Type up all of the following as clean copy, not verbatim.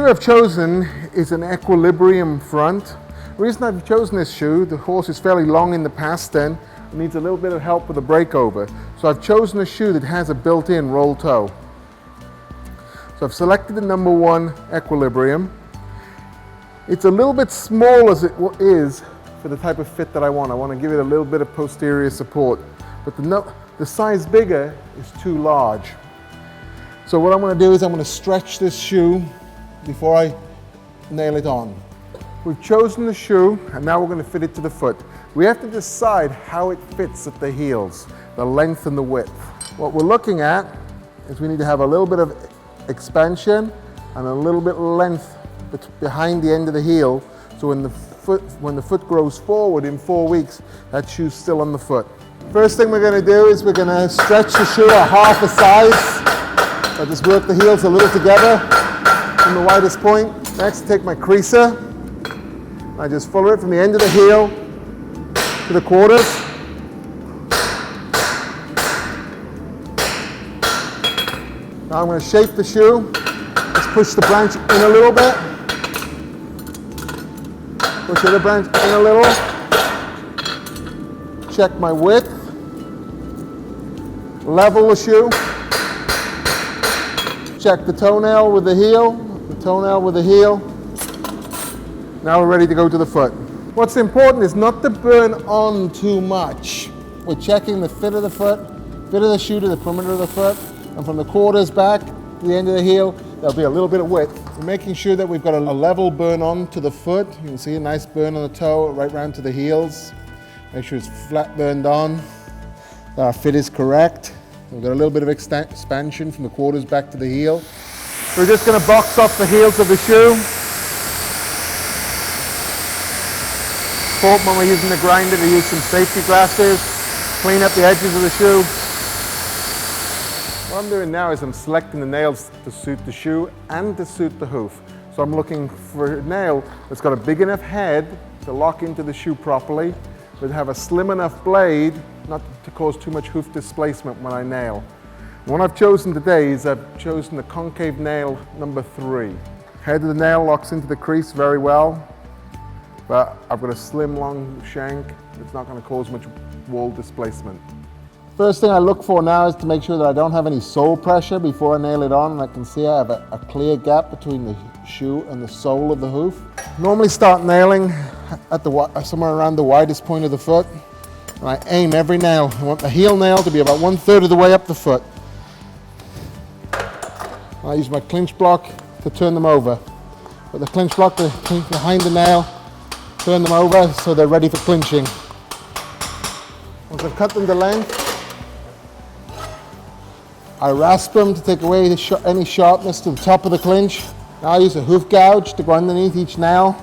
shoe I've chosen is an Equi-Librium front. The reason I've chosen this shoe, the horse is fairly long in the past end, and needs a little bit of help with the breakover. So I've chosen a shoe that has a built-in roll toe. So I've selected the number 1 Equi-Librium. It's a little bit small as it is for the type of fit that I want. I want to give it a little bit of posterior support, but the size bigger is too large. So what I'm going to do is I'm going to stretch this shoe before I nail it on. We've chosen the shoe and now we're going to fit it to the foot. We have to decide how it fits at the heels, the length and the width. What we're looking at is we need to have a little bit of expansion and a little bit of length behind the end of the heel, so when the foot grows forward in 4 weeks, that shoe's still on the foot. First thing we're going to do is we're going to stretch the shoe a half a size. I just work the heels a little together from the widest point. Next, take my creaser. I just follow it from the end of the heel to the quarters. Now I'm going to shape the shoe. Let's push the branch in a little bit. Push the other branch in a little. Check my width. Level the shoe. Check the toenail with the heel, the toenail with the heel. Now we're ready to go to the foot. What's important is not to burn on too much. We're checking the fit of the foot, fit of the shoe to the perimeter of the foot, and from the quarters back to the end of the heel, there'll be a little bit of width. We're making sure that we've got a level burn on to the foot. You can see a nice burn on the toe right round to the heels. Make sure it's flat burned on. Our fit is correct. We've got a little bit of expansion from the quarters back to the heel. We're just going to box off the heels of the shoe. Important when we're using the grinder to use some safety glasses, clean up the edges of the shoe. What I'm doing now is I'm selecting the nails to suit the shoe and to suit the hoof. So I'm looking for a nail that's got a big enough head to lock into the shoe properly, but have a slim enough blade not to cause too much hoof displacement when I nail. What I've chosen today is I've chosen the concave nail number 3. Head of the nail locks into the crease very well, but I've got a slim, long shank. It's not going to cause much wall displacement. First thing I look for now is to make sure that I don't have any sole pressure before I nail it on, and I can see I have a clear gap between the shoe and the sole of the hoof. Normally start nailing at somewhere around the widest point of the foot. And I aim every nail. I want the heel nail to be about 1/3 of the way up the foot. I use my clinch block to turn them over. Put the clinch block behind the nail, turn them over so they're ready for clinching. Once I've cut them to length, I rasp them to take away any sharpness to the top of the clinch. Now I use a hoof gouge to go underneath each nail.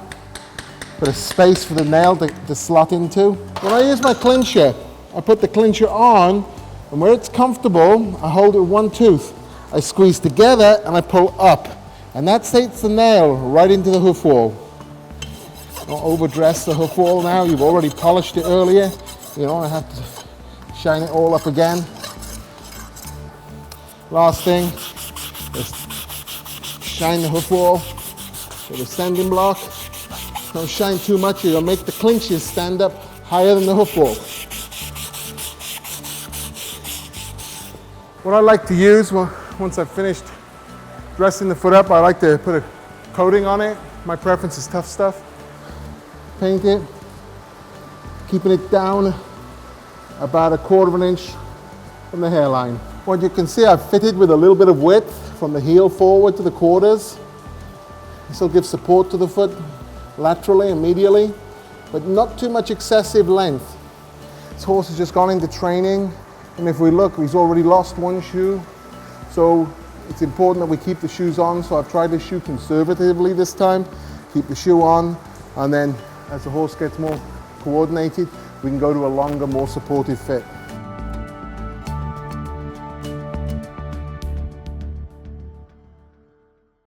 Put a space for the nail to slot into. When I use my clincher, I put the clincher on, and where it's comfortable, I hold it with one tooth. I squeeze together and I pull up, and that sets the nail right into the hoof wall. Don't overdress the hoof wall now. You've already polished it earlier. You don't have to shine it all up again. Last thing, just shine the hoof wall with a sanding block. Don't shine too much, you'll make the clinches stand up higher than the hoof wall. What I like to use, once I've finished dressing the foot up, I like to put a coating on it. My preference is tough stuff. Paint it, keeping it down about 1/4 of an inch from the hairline. What you can see, I've fitted with a little bit of width from the heel forward to the quarters. This will give support to the foot laterally and medially, but not too much excessive length. This horse has just gone into training, and if we look, he's already lost one shoe. So it's important that we keep the shoes on. So I've tried the shoe conservatively this time. Keep the shoe on, and then as the horse gets more coordinated, we can go to a longer, more supportive fit.